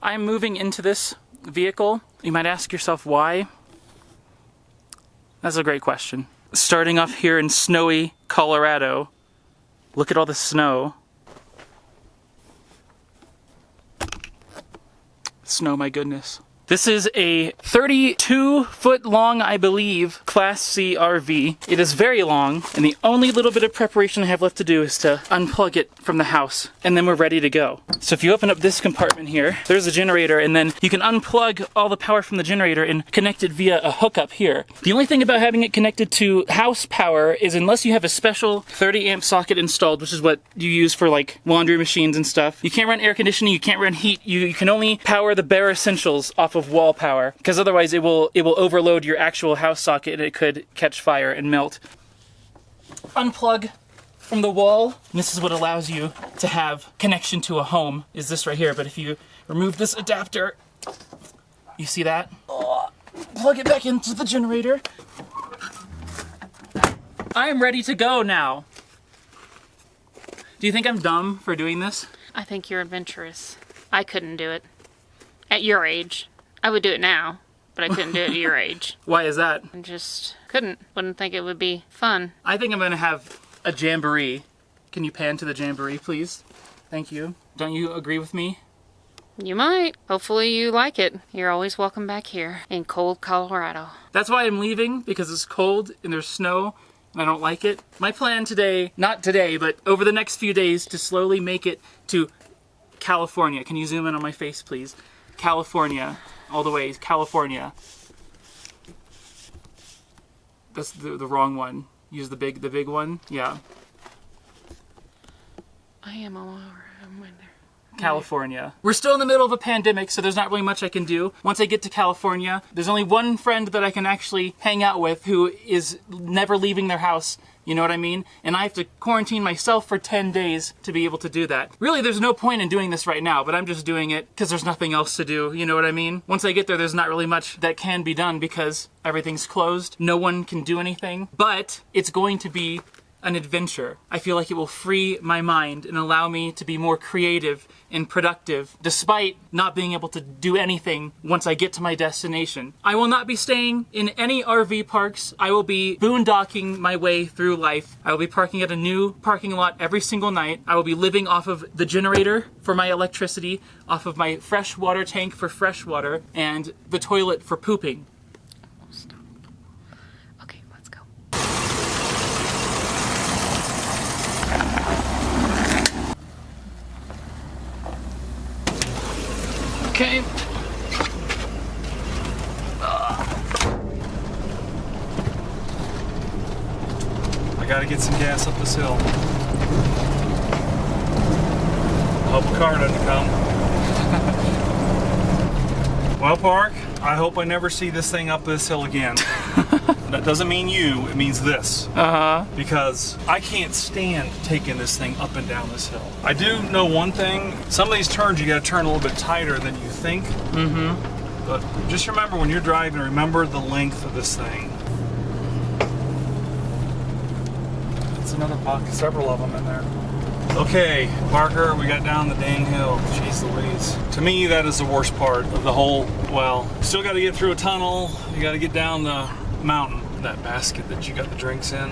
I'm moving into this vehicle. You might ask yourself why. That's a great question. Starting off here in snowy Colorado, look at all the snow. Snow, my goodness. This is a 32-foot long, I believe, Class C RV. It is very long, and the only little bit of preparation I have left to do is to unplug it from the house, and then we're ready to go. So if you open up this compartment here, there's a generator, and then you can unplug all the power from the generator and connect it via a hookup here. The only thing about having it connected to house power is unless you have a special 30 amp socket installed, which is what you use for like laundry machines and stuff, you can't run air conditioning, you can't run heat, you can only power the bare essentials off of wall power, because otherwise it will overload your actual house socket and it could catch fire and melt. Unplug from the wall, and this is what allows you to have connection to a home, is this right here. But if you remove this adapter, you see that? Plug it back into the generator. I am ready to go now. Do you think I'm dumb for doing this? I think you're adventurous. I couldn't do it. At your age. I would do it now, but I couldn't do it at your age. Why is that? I just couldn't. Wouldn't think it would be fun. I think I'm gonna have a jamboree. Can you pan to the jamboree, please? Thank you. Don't you agree with me? You might. Hopefully you like it. You're always welcome back here in cold Colorado. That's why I'm leaving, because it's cold and there's snow and I don't like it. My plan today, not today, but over the next few days, to slowly make it to California. Can you zoom in on my face, please? California. All the way, California. That's the wrong one. Use the big one. Yeah. I am all over. I'm right there. California. We're still in the middle of a pandemic, so there's not really much I can do. Once I get to California, there's only one friend that I can actually hang out with who is never leaving their house. You know what I mean? And I have to quarantine myself for 10 days to be able to do that. Really, there's no point in doing this right now, but I'm just doing it because there's nothing else to do. You know what I mean? Once I get there, there's not really much that can be done because everything's closed. No one can do anything, but it's going to be an adventure. I feel like it will free my mind and allow me to be more creative and productive, despite not being able to do anything once I get to my destination. I will not be staying in any RV parks. I will be boondocking my way through life. I will be parking at a new parking lot every single night. I will be living off of the generator for my electricity, off of my fresh water tank for fresh water, and the toilet for pooping. Okay. I gotta get some gas up this hill. Hope a car doesn't come. Well, Park, I hope I never see this thing up this hill again. That doesn't mean you, it means this. Because I can't stand taking this thing up and down this hill. I do know one thing, some of these turns you gotta turn a little bit tighter than you think. But just remember when you're driving, remember the length of this thing. That's another buck, several of them in there. Okay, Parker, we got down the dang hill. Jeez Louise. To me, that is the worst part of the whole, well, still gotta get through a tunnel, you gotta get down the mountain. That basket that you got the drinks in,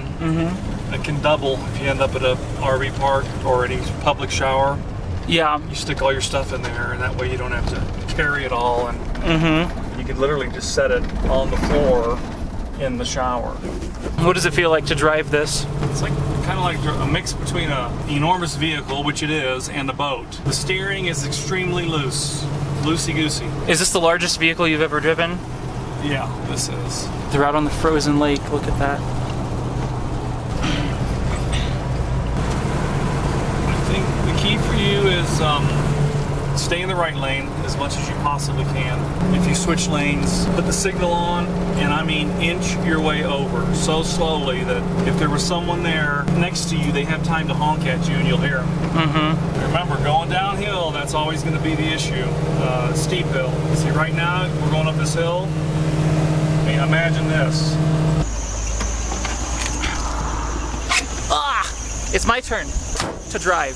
it can double if you end up at a RV park or any public shower. Yeah. You stick all your stuff in there, and that way you don't have to carry it all, and you can literally just set it on the floor in the shower. What does it feel like to drive this? It's like kind of like a mix between an enormous vehicle, which it is, and a boat. The steering is extremely loose, loosey-goosey. Is this the largest vehicle you've ever driven? Yeah, this is. They're out on the frozen lake. Look at that. I think the key for you is stay in the right lane as much as you possibly can. If you switch lanes, put the signal on, and I mean inch your way over so slowly that if there was someone there next to you, they have time to honk at you and you'll hear them. Remember, going downhill, that's always going to be the issue. Steep hill. See, right now, we're going up this hill. I mean, imagine this. It's my turn to drive.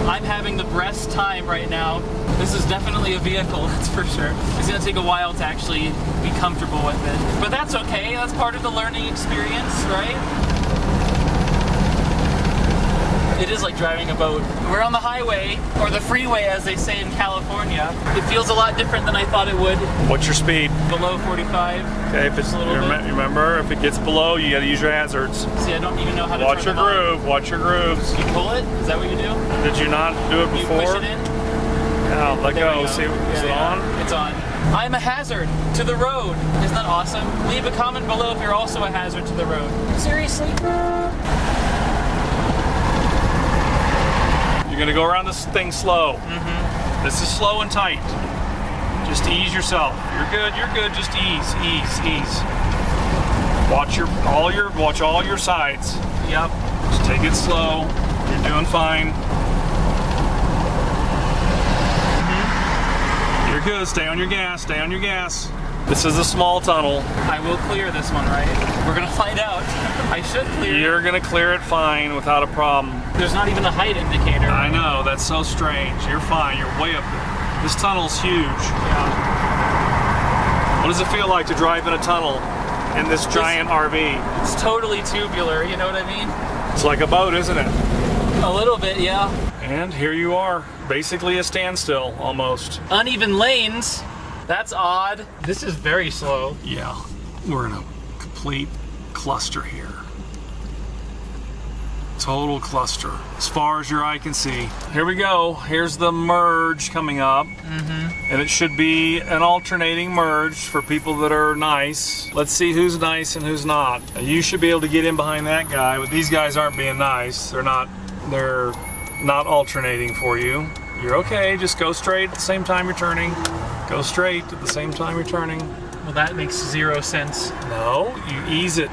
I'm having the best time right now. This is definitely a vehicle, that's for sure. It's gonna take a while to actually be comfortable with it. But that's okay, that's part of the learning experience, right? It is like driving a boat. We're on the highway, or the freeway as they say in California. It feels a lot different than I thought it would. What's your speed? Below 45. Okay, if it's remember, if it gets below, you got to use your hazards. See, I don't even know how to Watch your turn them groove. Watch your grooves. on. You pull it? Is that what you do? Did you not do it You before? push it in? Now let There we go. See, is it on? It's on. I'm a hazard to the road. Isn't that awesome? Leave a comment below if you're also a hazard to the road. Seriously? You're gonna go around this thing slow. This is slow and tight. Just ease yourself. You're good. You're good. Just ease, ease, ease. Watch all your sides. Yep. Just take it slow. You're doing fine. You're good. Stay on your gas. Stay on your gas. This is a small tunnel. I will clear this one, right? We're gonna find out. I should clear it. You're gonna clear it fine without a problem. There's not even a height indicator. I know, that's so strange. You're fine, you're way up there. This tunnel's huge. Yeah. What does it feel like to drive in a tunnel in this giant RV? It's totally tubular, you know what I mean? It's like a boat, isn't it? A little bit, yeah. And here you are, basically a standstill, almost. Uneven lanes. That's odd. This is very slow. Yeah, we're in a complete cluster here. Total cluster, as far as your eye can see. Here we go. Here's the merge coming up. And it should be an alternating merge for people that are nice. Let's see who's nice and who's not. You should be able to get in behind that guy, but these guys aren't being nice. They're not alternating for you. You're okay, just go straight at the same time you're turning. Go straight at the same time you're turning. Well, that makes zero sense. No, you ease it.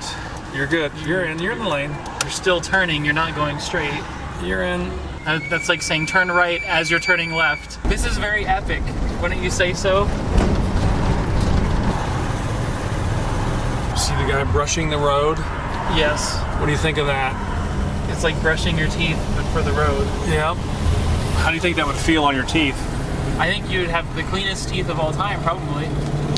You're good. You're in the lane. You're still turning, you're not going straight. You're in. That's like saying turn right as you're turning left. This is very epic, wouldn't you say so? See the guy brushing the road? Yes. What do you think of that? It's like brushing your teeth, but for the road. Yeah. How do you think that would feel on your teeth? I think you'd have the cleanest teeth of all time, probably.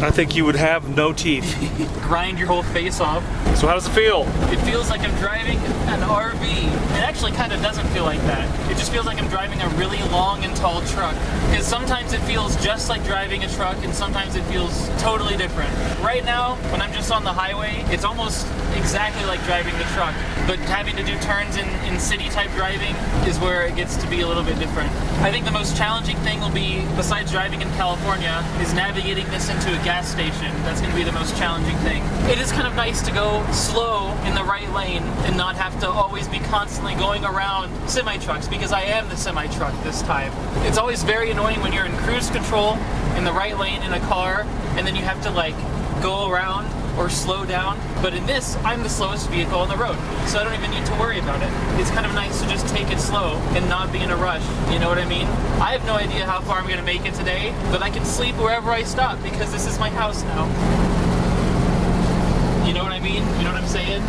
I think you would have no teeth. Grind your whole face off. So how does it feel? It feels like I'm driving an RV. It actually kind of doesn't feel like that. It just feels like I'm driving a really long and tall truck. Because sometimes it feels just like driving a truck, and sometimes it feels totally different. Right now, when I'm just on the highway, it's almost exactly like driving the truck. But having to do turns in city-type driving is where it gets to be a little bit different. I think the most challenging thing will be, besides driving in California, is navigating this into a gas station. That's going to be the most challenging thing. It is kind of nice to go slow in the right lane and not have to always be constantly going around semi-trucks, because I am the semi-truck this time. It's always very annoying when you're in cruise control in the right lane in a car, and then you have to like go around or slow down. But in this, I'm the slowest vehicle on the road, so I don't even need to worry about it. It's kind of nice to just take it slow and not be in a rush. You know what I mean? I have no idea how far I'm gonna make it today, but I can sleep wherever I stop because this is my house now. You know what I mean? You know what I'm saying?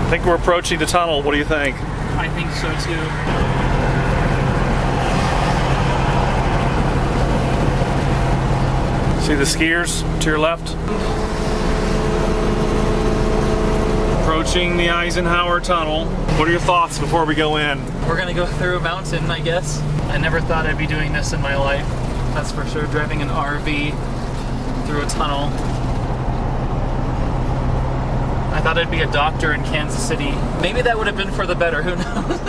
I think we're approaching the tunnel. What do you think? I think so too. See the skiers to your left? Approaching the Eisenhower Tunnel. What are your thoughts before we go in? We're gonna go through a mountain, I guess. I never thought I'd be doing this in my life. That's for sure. Driving an RV through a tunnel. I thought I'd be a doctor in Kansas City. Maybe that would have been for the better, who knows?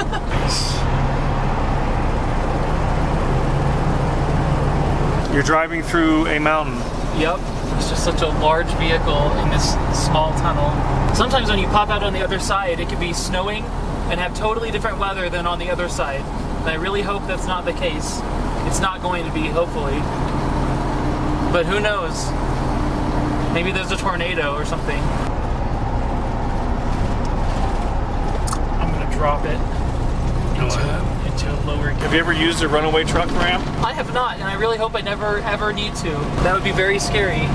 You're driving through a mountain. Yep. It's just such a large vehicle in this small tunnel. Sometimes when you pop out on the other side, it could be snowing and have totally different weather than on the other side. And I really hope that's not the case. It's not going to be, hopefully. But who knows? Maybe there's a tornado or something. I'm gonna drop it into a lower gear. Have you ever used a runaway truck ramp? I have not, and I really hope I never ever need to. That would be very scary.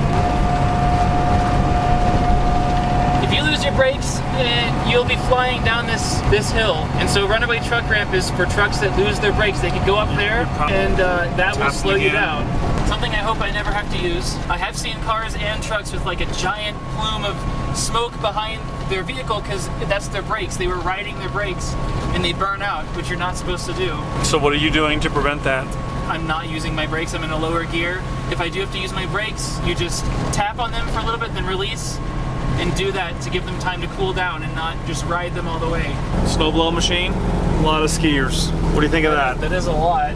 brakes and you'll be flying down this hill. And so runaway truck ramp is for trucks that lose their brakes. They could go up there and that will slow you down. Something I hope I never have to use. I have seen cars and trucks with like a giant plume of smoke behind their vehicle because that's their brakes. They were riding their brakes and they burn out, which you're not supposed to do. So what are you doing to prevent that? I'm not using my brakes. I'm in a lower gear. If I do have to use my brakes, you just tap on them for a little bit, then release, and do that to give them time to cool down and not just ride them all the way. Snowblow machine, a lot of skiers. What do you think of that? That is a lot.